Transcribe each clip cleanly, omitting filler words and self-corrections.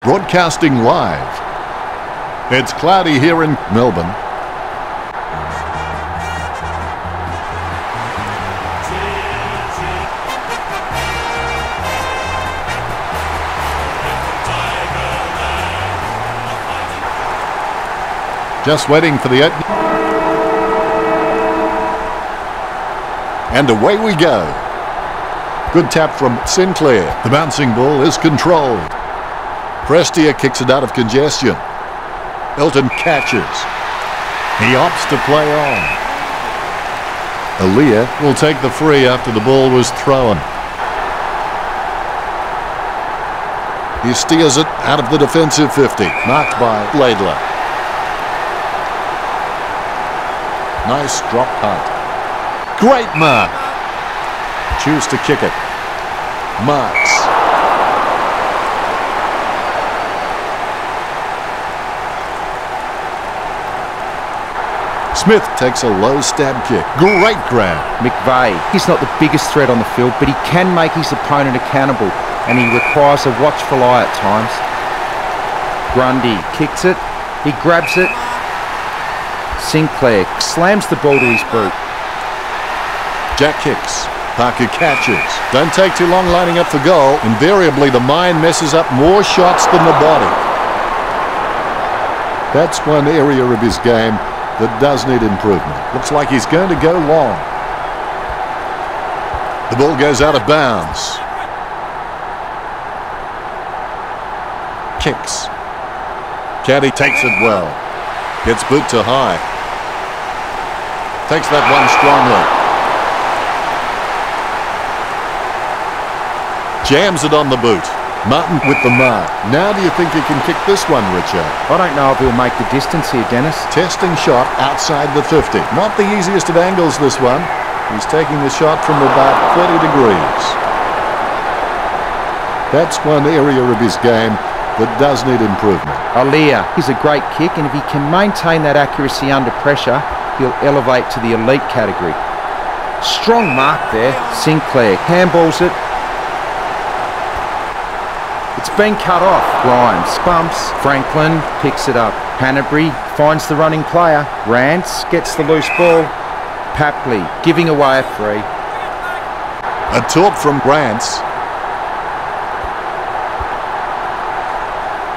Broadcasting live. It's cloudy here in Melbourne. Just waiting for the opening. And away we go. Good tap from Sinclair. The bouncing ball is controlled. Prestia kicks it out of congestion. Elton catches. He opts to play on. Aaliyah will take the free after the ball was thrown. He steers it out of the defensive 50. Marked by Laidler. Nice drop punt. Great mark. Choose to kick it. Marks. Smith takes a low stab kick. Great grab. McVeigh, he's not the biggest threat on the field, but he can make his opponent accountable, and he requires a watchful eye at times. Grundy kicks it. He grabs it. Sinclair slams the ball to his boot. Jack kicks. Parker catches. Don't take too long lining up for goal. Invariably, the mind messes up more shots than the body. That's one area of his game that does need improvement. Looks like he's going to go long. The ball goes out of bounds. Kicks. Caddy takes it well. Gets boot to high. Takes that one strongly. Jams it on the boot. Martin with the mark. Now do you think he can kick this one, Richard? I don't know if he'll make the distance here, Dennis. Testing shot outside the 50. Not the easiest of angles, this one. He's taking the shot from about 30 degrees. That's one area of his game that does need improvement. Aaliyah, he's a great kick, and if he can maintain that accuracy under pressure, he'll elevate to the elite category. Strong mark there. Sinclair handballs it. It's been cut off. Grimes bumps. Franklin picks it up. Hanbury finds the running player. Rance gets the loose ball. Papley giving away a free. A talk from Rance.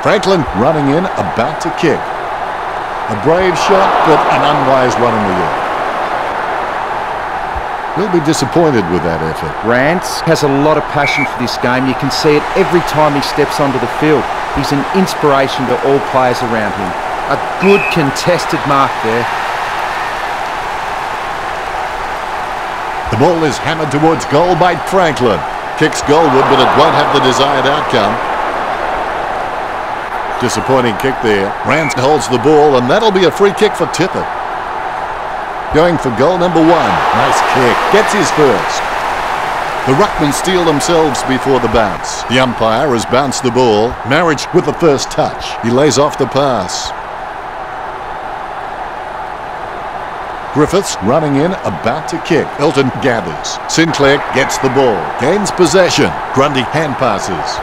Franklin running in, about to kick. A brave shot, but an unwise run in the air. He'll be disappointed with that effort. Rance has a lot of passion for this game. You can see it every time he steps onto the field. He's an inspiration to all players around him. A good contested mark there. The ball is hammered towards goal by Franklin. Kicks goalward, but it won't have the desired outcome. Disappointing kick there. Rance holds the ball, and that'll be a free kick for Tippett. Going for goal number 1. Nice kick. Gets his first. The ruckmen steal themselves before the bounce. The umpire has bounced the ball. Marriage with the first touch. He lays off the pass. Griffiths running in, about to kick. Elton gathers. Sinclair gets the ball. Gains possession. Grundy hand passes.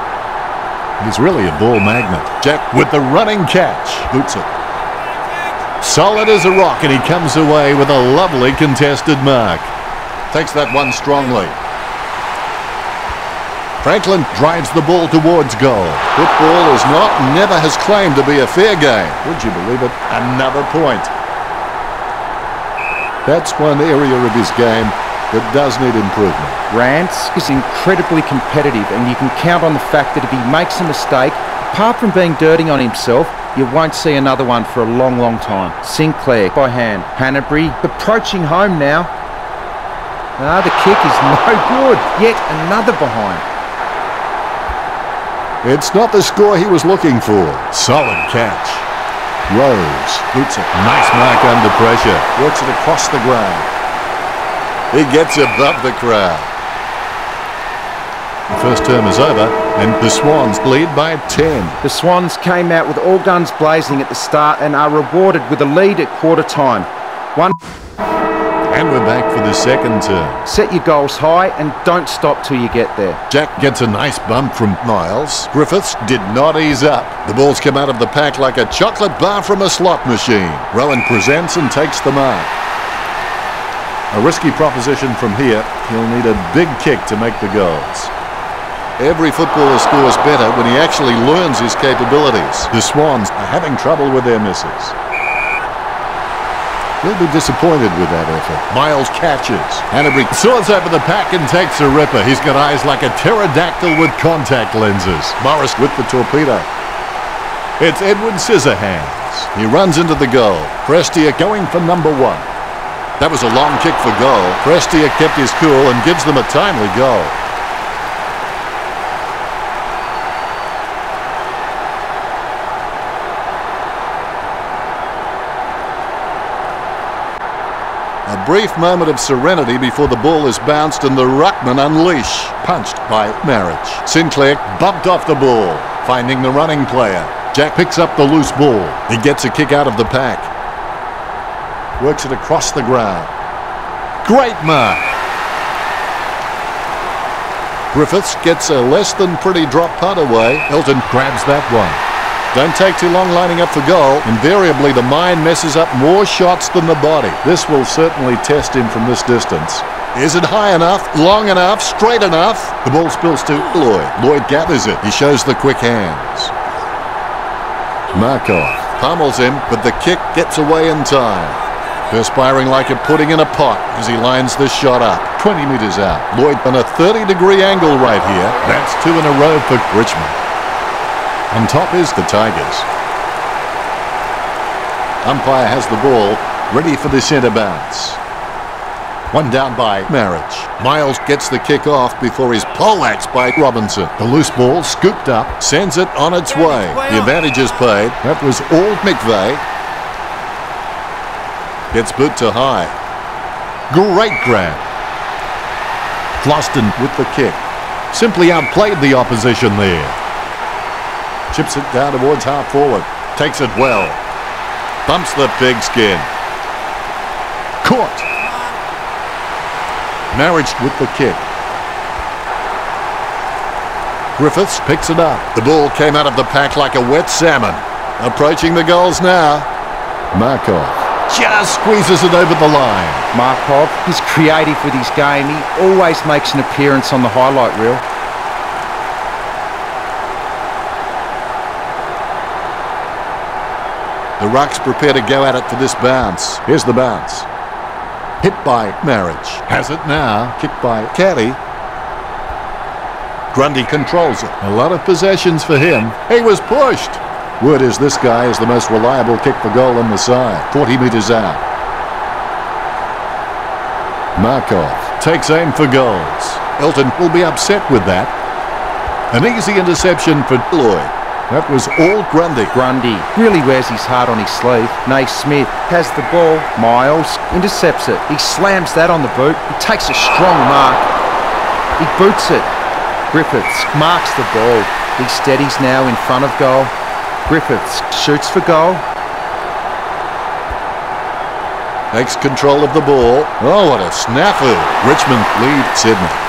He's really a ball magnet. Jack with the running catch. Boots it. Solid as a rock, and he comes away with a lovely contested mark. Takes that one strongly. Franklin drives the ball towards goal. Football is not, never has claimed to be a fair game. Would you believe it? Another point. That's one area of his game that does need improvement. Rance is incredibly competitive, and you can count on the fact that if he makes a mistake, apart from being dirty on himself, you won't see another one for a long, long time. Sinclair by hand. Hanbury approaching home now. The kick is no good. Yet another behind. It's not the score he was looking for. Solid catch. Rose boots it. Nice mark under pressure. Works it across the ground. He gets above the crowd. The first term is over, and the Swans lead by 10. The Swans came out with all guns blazing at the start and are rewarded with a lead at quarter time. And we're back for the second turn. Set your goals high and don't stop till you get there. Jack gets a nice bump from Miles. Griffiths did not ease up. The ball's come out of the pack like a chocolate bar from a slot machine. Rowan presents and takes the mark. A risky proposition from here. He'll need a big kick to make the goals. Every footballer scores better when he actually learns his capabilities. The Swans are having trouble with their misses. He'll be disappointed with that effort. Miles catches. Hanbury soars over the pack and takes a ripper. He's got eyes like a pterodactyl with contact lenses. Morris with the torpedo. It's Edward Scissorhands. He runs into the goal. Prestia going for number 1. That was a long kick for goal. Prestia kept his cool and gives them a timely goal. A brief moment of serenity before the ball is bounced and the ruckman unleash. Punched by Marriage. Sinclair bumped off the ball, finding the running player. Jack picks up the loose ball. He gets a kick out of the pack. Works it across the ground. Great mark. Griffiths gets a less than pretty drop punt away. Elton grabs that one. Don't take too long lining up for goal. Invariably, the mind messes up more shots than the body. This will certainly test him from this distance. Is it high enough, long enough, straight enough? The ball spills to Lloyd. Lloyd gathers it. He shows the quick hands. Markov pummels him, but the kick gets away in time. Perspiring like a pudding in a pot as he lines this shot up. 20 metres out. Lloyd on a 30-degree angle right here. That's 2 in a row for Richmond. On top is the Tigers. Umpire has the ball, ready for the centre bounce. One down by Marriage. Miles gets the kick off before he's poleaxed by Robinson. The loose ball scooped up, sends it on its way. The advantage is paid. That was all McVeigh. Gets boot to high. Great grab. Floston with the kick. Simply outplayed the opposition there. Chips it down towards half forward. Takes it well. Bumps the pigskin. Caught. Marriage with the kick. Griffiths picks it up. The ball came out of the pack like a wet salmon. Approaching the goals now. Markov just squeezes it over the line. Markov is creative with his game. He always makes an appearance on the highlight reel. The Rucks prepare to go at it for this bounce. Here's the bounce. Hit by Marriage. Has it now. Kicked by Caddy. Grundy controls it. A lot of possessions for him. He was pushed. Word is this guy is the most reliable kick for goal on the side. 40 metres out. Markov takes aim for goals. Elton will be upset with that. An easy interception for Lloyd. That was all Grundy. Grundy really wears his heart on his sleeve. Naismith has the ball. Miles intercepts it. He slams that on the boot. He takes a strong mark. He boots it. Griffiths marks the ball. He steadies now in front of goal. Griffiths shoots for goal. Takes control of the ball. Oh, what a snafu. Richmond lead Sydney.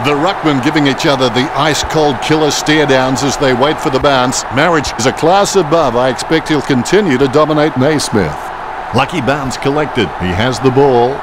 The ruckmen giving each other the ice-cold killer stare-downs as they wait for the bounce. Marriage is a class above. I expect he'll continue to dominate Naismith. Lucky bounce collected. He has the ball.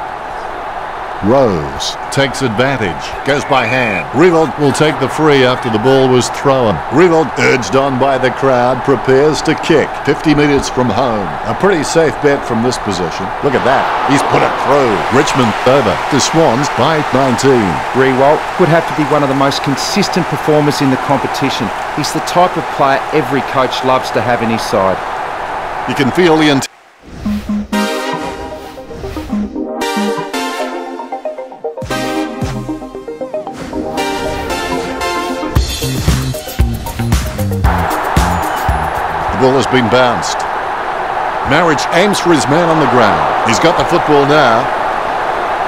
Rose takes advantage. Goes by hand. Rivold will take the free after the ball was thrown. Rivold, urged on by the crowd, prepares to kick. 50 metres from home. A pretty safe bet from this position. Look at that. He's put it through. Richmond over. The Swans by 19. Riewoldt would have to be one of the most consistent performers in the competition. He's the type of player every coach loves to have in his side. You can feel the intent. The ball has been bounced. Marriage aims for his man on the ground. He's got the football now.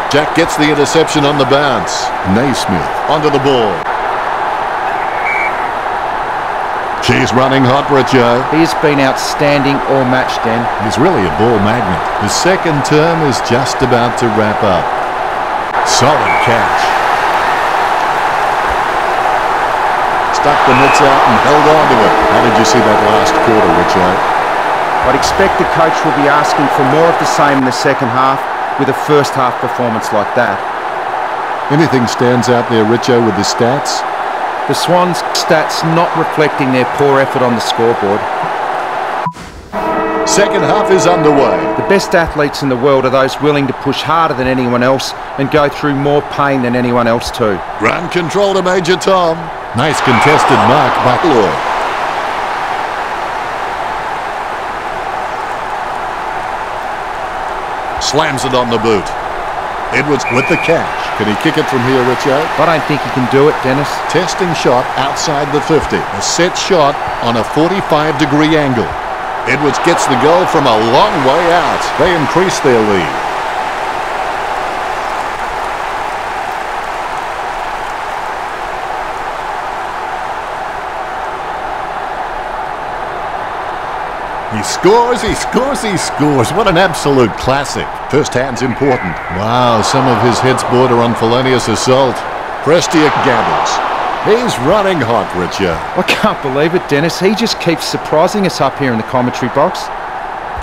Jack gets the interception on the bounce. Naismith onto the ball. She's running hot, Richo. He has been outstanding all match, Dan. He's really a ball magnet. His second term is just about to wrap up. Solid catch. Stuck the mitts out and held on to it. How did you see that last quarter, Richo? I'd expect the coach will be asking for more of the same in the second half with a first half performance like that. Anything stands out there, Richo, with the stats? The Swans' stats not reflecting their poor effort on the scoreboard. Second half is underway. The best athletes in the world are those willing to push harder than anyone else and go through more pain than anyone else too. Ground control to Major Tom. Nice contested mark by Lloyd. Slams it on the boot. Edwards with the catch. Can he kick it from here, Richo? I don't think he can do it, Dennis. Testing shot outside the 50. A set shot on a 45-degree angle. Edwards gets the goal from a long way out. They increase their lead. He scores, he scores, he scores. What an absolute classic. First hand's important. Wow, some of his hits border on felonious assault. Prestia gathers. He's running hot, Richo. I can't believe it, Dennis. He just keeps surprising us up here in the commentary box.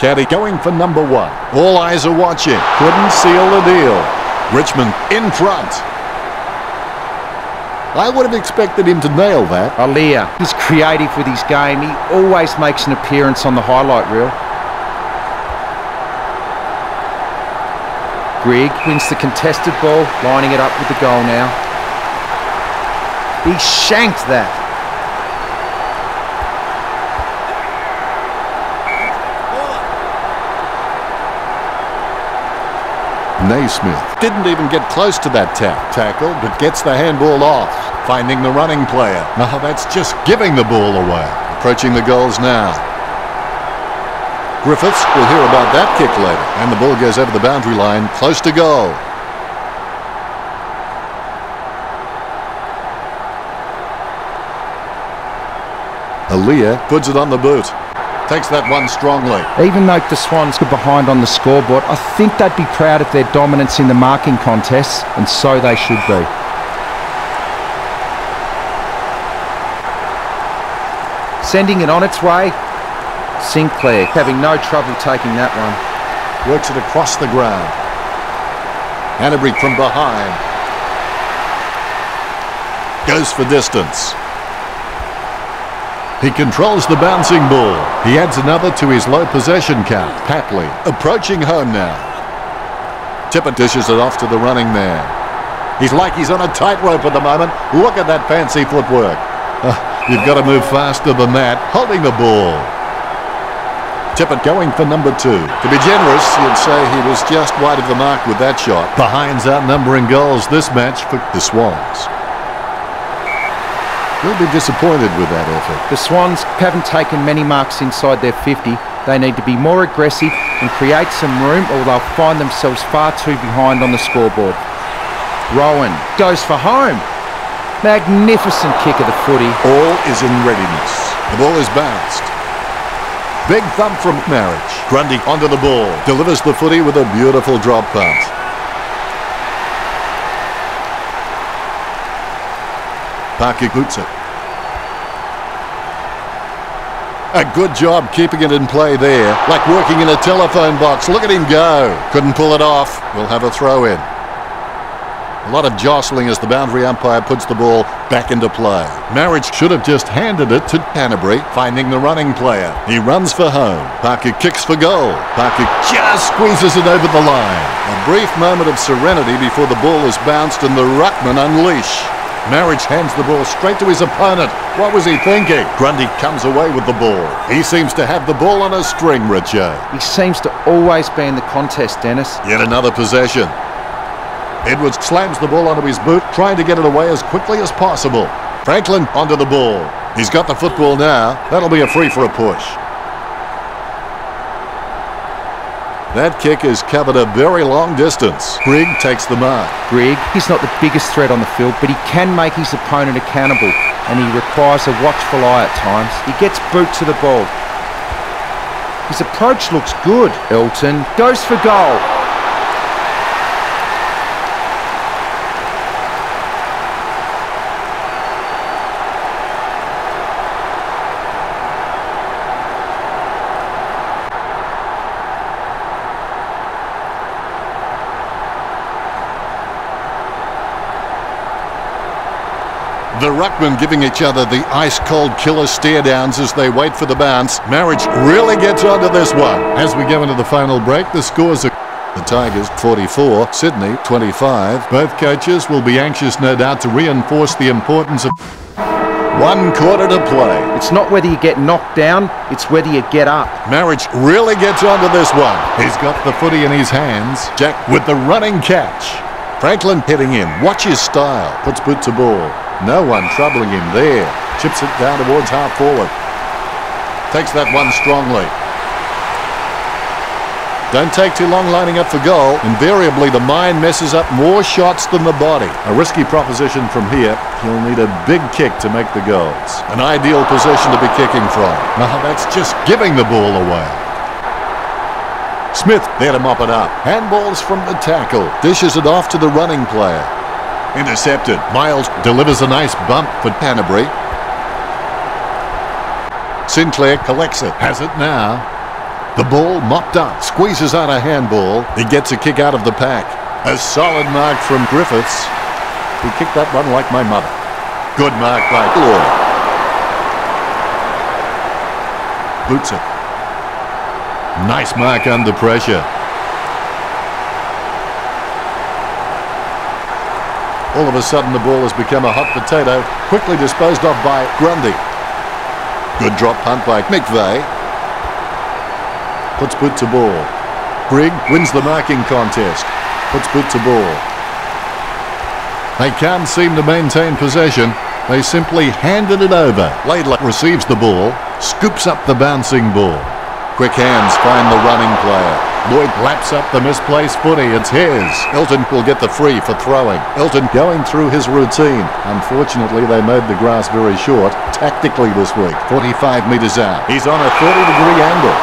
Caddy going for number one. All eyes are watching. Couldn't seal the deal. Richmond in front. I would have expected him to nail that. Alia, he's creative with his game. He always makes an appearance on the highlight reel. Grigg wins the contested ball, lining it up with the goal now. He shanked that. Naismith didn't even get close to that tackle, but gets the handball off, finding the running player. No, that's just giving the ball away. Approaching the goals now. Griffiths will hear about that kick later, and the ball goes over the boundary line, close to goal. Alia puts it on the boot. Takes that one strongly. Even though the Swans are behind on the scoreboard, I think they'd be proud of their dominance in the marking contests, and so they should be. Sending it on its way. Sinclair having no trouble taking that one. Works it across the ground. Hanbury from behind. Goes for distance. He controls the bouncing ball. He adds another to his low possession count. Patley approaching home now. Tippett dishes it off to the running man. He's like he's on a tightrope at the moment. Look at that fancy footwork. You've got to move faster than that. Holding the ball. Tippett going for number two. To be generous, you'd say he was just wide of the mark with that shot. The Hinds outnumbering goals this match for the Swans. They'll be disappointed with that effort. The Swans haven't taken many marks inside their 50. They need to be more aggressive and create some room, or they'll find themselves far too behind on the scoreboard. Rowan goes for home. Magnificent kick of the footy. All is in readiness. The ball is bounced. Big thump from Marriage. Grundy onto the ball. Delivers the footy with a beautiful drop punt. Parker boots it. A good job keeping it in play there. Like working in a telephone box. Look at him go. Couldn't pull it off. We'll have a throw in. A lot of jostling as the boundary umpire puts the ball back into play. Marriage should have just handed it to Canterbury, finding the running player. He runs for home. Parker kicks for goal. Parker just squeezes it over the line. A brief moment of serenity before the ball is bounced and the ruckman unleash. Marriage hands the ball straight to his opponent. What was he thinking? Grundy comes away with the ball. He seems to have the ball on a string, Richo. He seems to always be in the contest, Dennis. Yet another possession. Edwards slams the ball onto his boot, trying to get it away as quickly as possible. Franklin onto the ball. He's got the football now. That'll be a free for a push. That kick has covered a very long distance. Grigg takes the mark. Grigg, he's not the biggest threat on the field, but he can make his opponent accountable, and he requires a watchful eye at times. He gets boot to the ball. His approach looks good. Elton goes for goal. The ruckmen giving each other the ice-cold killer stare-downs as they wait for the bounce. Marriage really gets onto this one. As we go into the final break, the scores are the Tigers 44, Sydney 25. Both coaches will be anxious, no doubt, to reinforce the importance of 1 quarter to play. It's not whether you get knocked down, it's whether you get up. Marriage really gets onto this one. He's got the footy in his hands. Jack with the running catch. Franklin heading in. Watch his style. Puts boot to ball. No one troubling him there. Chips it down towards half forward. Takes that one strongly. Don't take too long lining up for goal. Invariably, the mind messes up more shots than the body. A risky proposition from here. He'll need a big kick to make the goals. An ideal position to be kicking from. Now that's just giving the ball away. Smith there to mop it up. Handballs from the tackle. Dishes it off to the running player. Intercepted. Miles delivers a nice bump for Canterbury. Sinclair collects it. Has it now. The ball mopped up. Squeezes out a handball. He gets a kick out of the pack. A solid mark from Griffiths. He kicked that one like my mother. Good mark by Lloyd. Boots it. Nice mark under pressure. All of a sudden the ball has become a hot potato, quickly disposed of by Grundy. Good drop punt by McVeigh. Puts boot to ball. Grigg wins the marking contest. Puts boot to ball. They can't seem to maintain possession. They simply handed it over. Laidlaw receives the ball, scoops up the bouncing ball. Quick hands find the running player. Lloyd laps up the misplaced footy. It's his. Elton will get the free for throwing. Elton going through his routine. Unfortunately, they mowed the grass very short tactically this week. 45 metres out. He's on a 30-degree angle.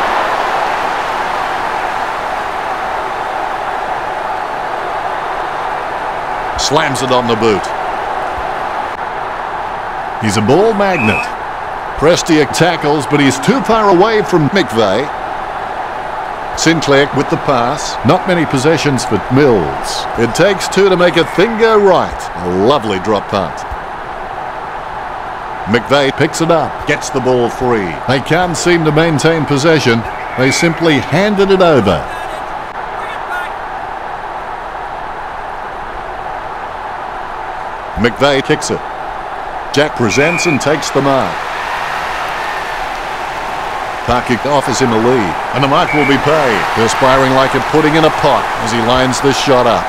Slams it on the boot. He's a ball magnet. Prestia tackles, but he's too far away from McVeigh. Sinclair with the pass. Not many possessions for Mills. It takes 2 to make a thing go right. A lovely drop punt. McVeigh picks it up. Gets the ball free. They can't seem to maintain possession. They simply handed it over. McVeigh kicks it. Jack presents and takes the mark. Parker offers him a lead, and the mark will be paid. Perspiring like a pudding in a pot as he lines this shot up.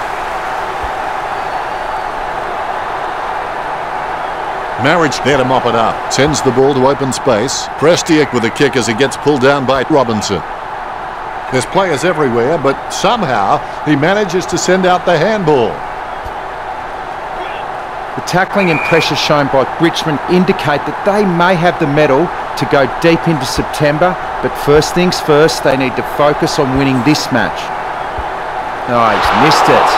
Marriage there to mop it up. Sends the ball to open space. Prestia with a kick as he gets pulled down by Robinson. There's players everywhere, but somehow he manages to send out the handball. The tackling and pressure shown by Richmond indicate that they may have the mettle to go deep into September, but first things first, they need to focus on winning this match. Oh, he's missed it.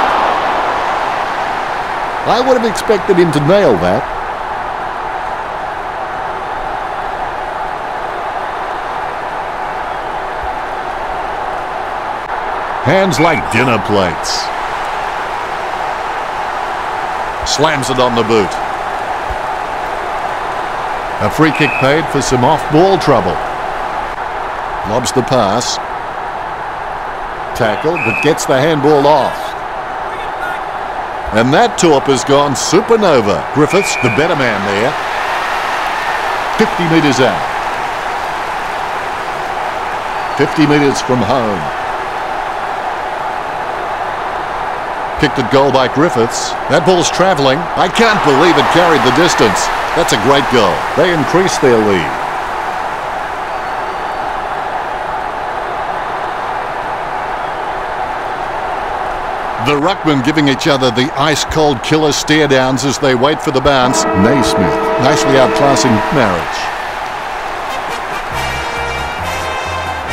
I would have expected him to nail that. Hands like dinner plates. Slams it on the boot. A free kick paid for some off-ball trouble. Lobs the pass. Tackled, but gets the handball off. And that torp has gone supernova. Griffiths, the better man there. 50 metres out. 50 metres from home. Kicked at goal by Griffiths. That ball's travelling. I can't believe it carried the distance. That's a great goal. They increase their lead. The ruckmen giving each other the ice-cold killer stare-downs as they wait for the bounce. Naismith nicely outclassing Marriage.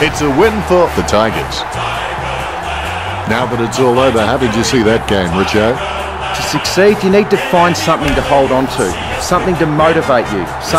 It's a win for the Tigers. Now that it's all over, how did you see that game, Richo? To succeed, you need to find something to hold on to, something to motivate you, something